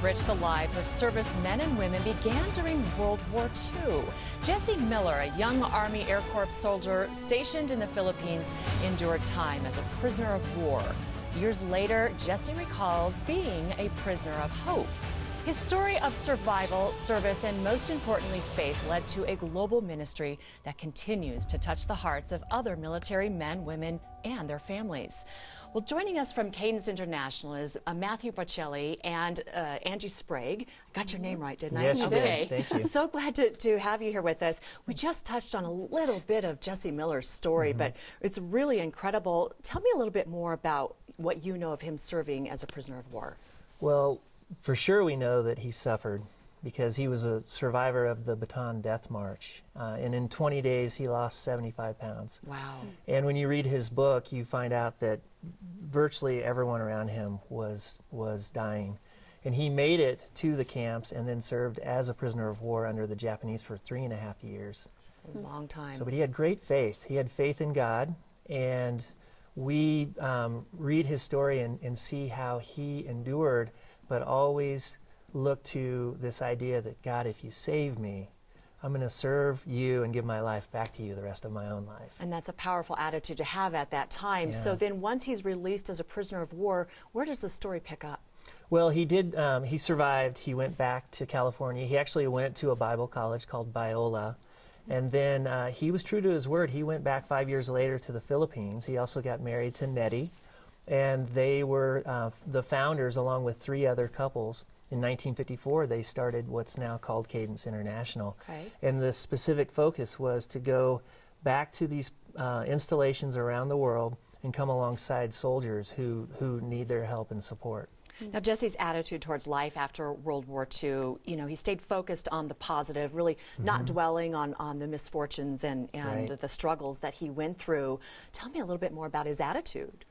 enrich the lives of servicemen and women began during World War II. Jessie Miller, a young Army Air Corps soldier stationed in the Philippines, endured time as a prisoner of war. Years later, Jessie recalls being a prisoner of hope. His story of survival, service, and most importantly, faith led to a global ministry that continues to touch the hearts of other military men, women, and their families. Well, joining us from Cadence International is Matthew Bocelli and Angie Sprague. I got your name right, didn't I? Yes, you okay. did. Thank you. So glad to have you here with us. We just touched on a little bit of Jessie Miller's story, but it's really incredible. Tell me a little bit more about what you know of him serving as a prisoner of war. Well, for sure we know that he suffered because he was a survivor of the Bataan Death March. And in 20 days, he lost 75 pounds. Wow. And when you read his book, you find out that virtually everyone around him was dying. And he made it to the camps and then served as a prisoner of war under the Japanese for 3.5 years. A long time. So, but he had great faith. He had faith in God. And we read his story and see how he endured, but always look to this idea that, God, if you save me, I'm going to serve you and give my life back to you the rest of my own life. And that's a powerful attitude to have at that time. Yeah. So then once he's released as a prisoner of war, where does the story pick up? Well, he did, he survived. He went back to California. He actually went to a Bible college called Biola. And then he was true to his word. He went back 5 years later to the Philippines. He also got married to Nettie. And they were the founders, along with 3 other couples. In 1954, they started what's now called Cadence International. Okay. And the specific focus was to go back to these installations around the world and come alongside soldiers who need their help and support. Now, Jessie's attitude towards life after World War II, you know, he stayed focused on the positive, really not dwelling on the misfortunes and Right. the struggles that he went through. Tell me a little bit more about his attitude.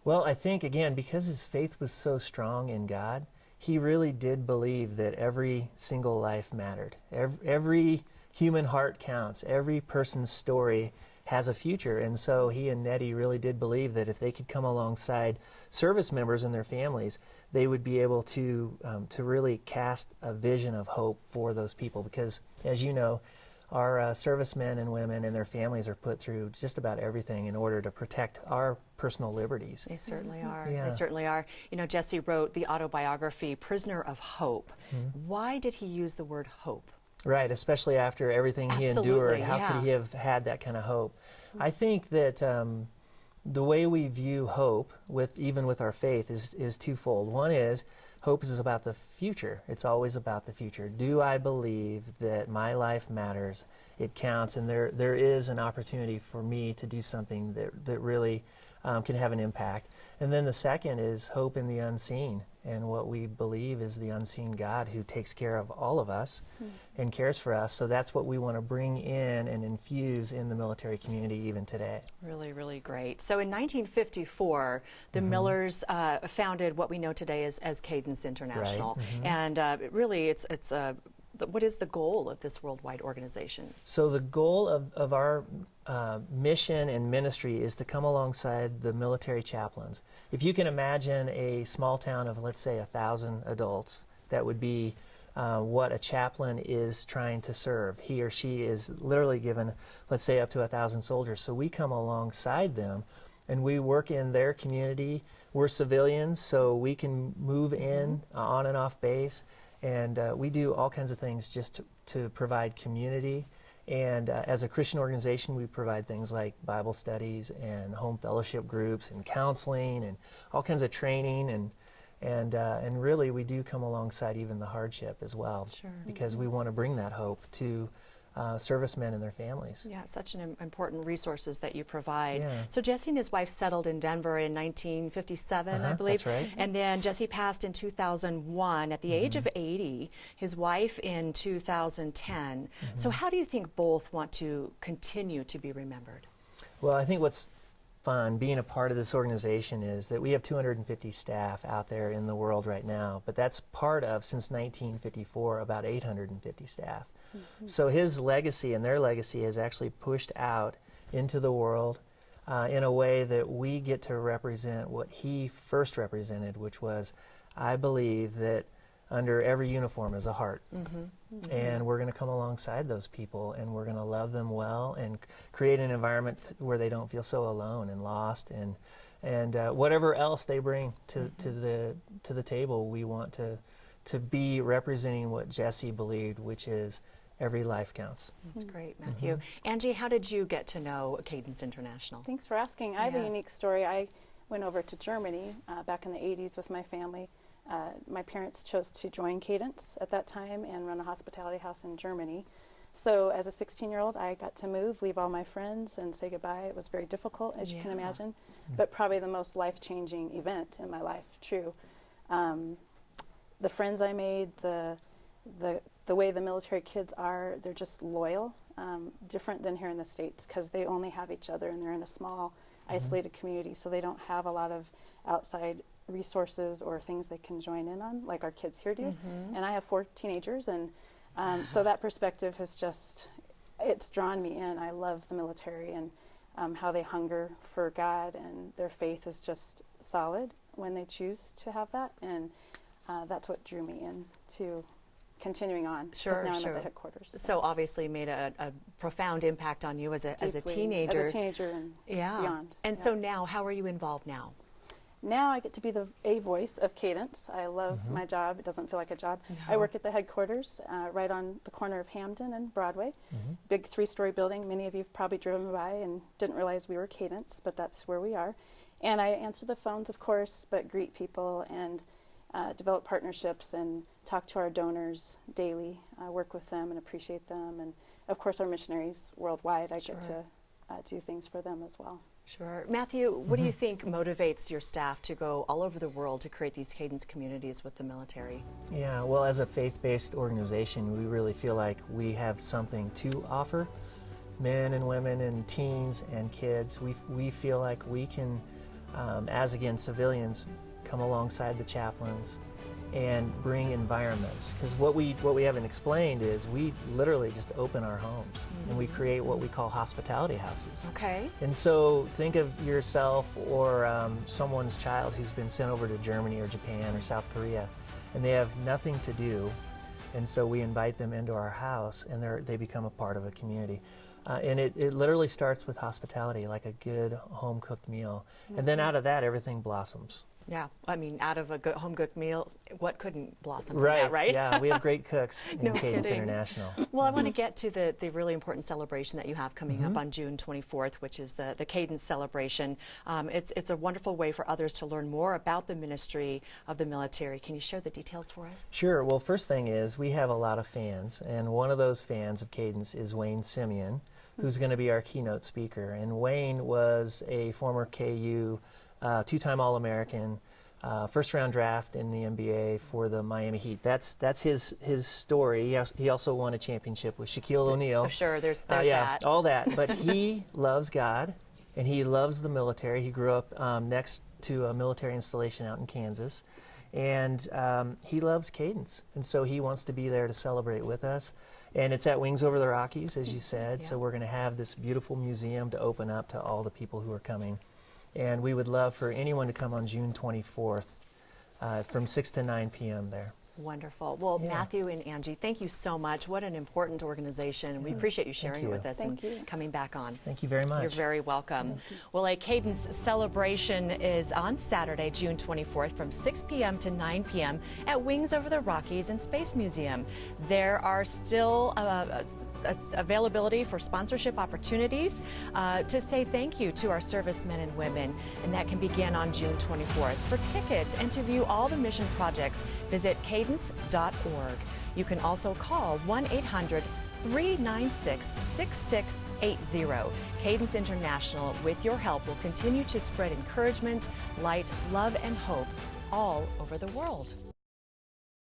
Well, I think, again, because his faith was so strong in God, he really did believe that every single life mattered. Every human heart counts. Every person's story has a future. And so he and Nettie really did believe that if they could come alongside service members and their families, they would be able to really cast a vision of hope for those people. Because, as you know, our servicemen and women and their families are put through just about everything in order to protect our personal liberties. They certainly are. Yeah. They certainly are. You know, Jessie wrote the autobiography, Prisoner of Hope. Why did he use the word hope? Right, especially after everything he endured. Absolutely, How yeah. could he have had that kind of hope? I think that the way we view hope, even with our faith, is twofold. One is, hope is about the future. It's always about the future. Do I believe that my life matters? It counts, and there is an opportunity for me to do something that really can have an impact. And then the second is hope in the unseen, and what we believe is the unseen God who takes care of all of us and cares for us. So that's what we want to bring in and infuse in the military community even today. Really, really great. So in 1954, the Millers founded what we know today as Cadence International. Right. And really, it's what is the goal of this worldwide organization? So the goal of our mission and ministry is to come alongside the military chaplains. If you can imagine a small town of, let's say, 1,000 adults, that would be what a chaplain is trying to serve. He or she is literally given, let's say, up to 1,000 soldiers. So we come alongside them and we work in their community. We're civilians, so we can move in on and off base. And we do all kinds of things just to provide community. And as a Christian organization, we provide things like Bible studies and home fellowship groups and counseling and all kinds of training. And really, we do come alongside even the hardship as well. Sure. Because we want to bring that hope to servicemen and their families. Yeah, such an important resources that you provide. Yeah. So Jessie and his wife settled in Denver in 1957, I believe. That's right. And then Jessie passed in 2001 at the age of 80, his wife in 2010. So how do you think both want to continue to be remembered? Well, I think what's fun being a part of this organization is that we have 250 staff out there in the world right now, but that's part of, since 1954, about 850 staff. So his legacy and their legacy has actually pushed out into the world in a way that we get to represent what he first represented, which was, I believe that under every uniform is a heart. And we're going to come alongside those people, and we're going to love them well and create an environment where they don't feel so alone and lost, and whatever else they bring to the table, we want to be representing what Jessie believed, which is every life counts. That's great, Matthew. Angie, how did you get to know Cadence International? Thanks for asking. I have a unique story. I went over to Germany back in the 80s with my family. My parents chose to join Cadence at that time and run a hospitality house in Germany. So as a 16-year-old, I got to move, leave all my friends, and say goodbye. It was very difficult, as you can imagine, but probably the most life-changing event in my life, true. The friends I made, the way the military kids are, they're just loyal, different than here in the States, because they only have each other, and they're in a small, isolated community, so they don't have a lot of outside resources or things they can join in on, like our kids here do. And I have 4 teenagers, and so that perspective has just, it's drawn me in. I love the military and how they hunger for God, and their faith is just solid when they choose to have that, and that's what drew me in to continuing on. Sure, now I'm at the headquarters. So obviously made a profound impact on you as a teenager. As a teenager and beyond. And so now, how are you involved now? Now I get to be a voice of Cadence. I love my job. It doesn't feel like a job. I work at the headquarters right on the corner of Hampden and Broadway. Big 3-story building. Many of you have probably driven by and didn't realize we were Cadence, but that's where we are. And I answer the phones, of course, but greet people and develop partnerships and talk to our donors daily, work with them and appreciate them. And of course our missionaries worldwide, I get to do things for them as well. Sure. Matthew, what do you think motivates your staff to go all over the world to create these Cadence communities with the military? Yeah, well, as a faith-based organization, we really feel like we have something to offer men and women and teens and kids. We feel like we can, as again civilians, come alongside the chaplains and bring environments, because what we haven't explained is we literally just open our homes and we create what we call hospitality houses. Okay. And so think of yourself or someone's child who's been sent over to Germany or Japan or South Korea, and they have nothing to do, and so we invite them into our house, and they become a part of a community. And it literally starts with hospitality, like a good home-cooked meal, and then out of that everything blossoms. Yeah, I mean, out of a good home-cooked meal, what couldn't blossom from Right, that, right? Yeah, we have great cooks in No Cadence kidding. International. Well, I want to get to the really important celebration that you have coming up on June 24th, which is the Cadence Celebration. It's a wonderful way for others to learn more about the ministry of the military. Can you share the details for us? Sure. Well, first thing is we have a lot of fans, and one of those fans of Cadence is Wayne Simeon, who's going to be our keynote speaker. And Wayne was a former KU 2-time All-American, first-round draft in the NBA for the Miami Heat. That's his story. He also won a championship with Shaquille O'Neal. Oh, sure, there's yeah, that. all that. But he loves God, and he loves the military. He grew up next to a military installation out in Kansas, and he loves Cadence, and so he wants to be there to celebrate with us. And it's at Wings Over the Rockies, as you said, so we're going to have this beautiful museum to open up to all the people who are coming. And we would love for anyone to come on June 24th from 6 to 9 p.m. there. Wonderful. Well, Matthew and Angie, thank you so much. What an important organization. And we appreciate you sharing it with us and coming back on. Thank you very much. You're very welcome. Well, a Cadence Celebration is on Saturday, June 24th from 6 p.m. to 9 p.m. at Wings Over the Rockies and Space Museum. There are still availability for sponsorship opportunities to say thank you to our servicemen and women, and that can begin on June 24th. For tickets and to view all the mission projects, visit cadence.org. You can also call 1-800-396-6680. Cadence International, with your help, will continue to spread encouragement, light, love, and hope all over the world.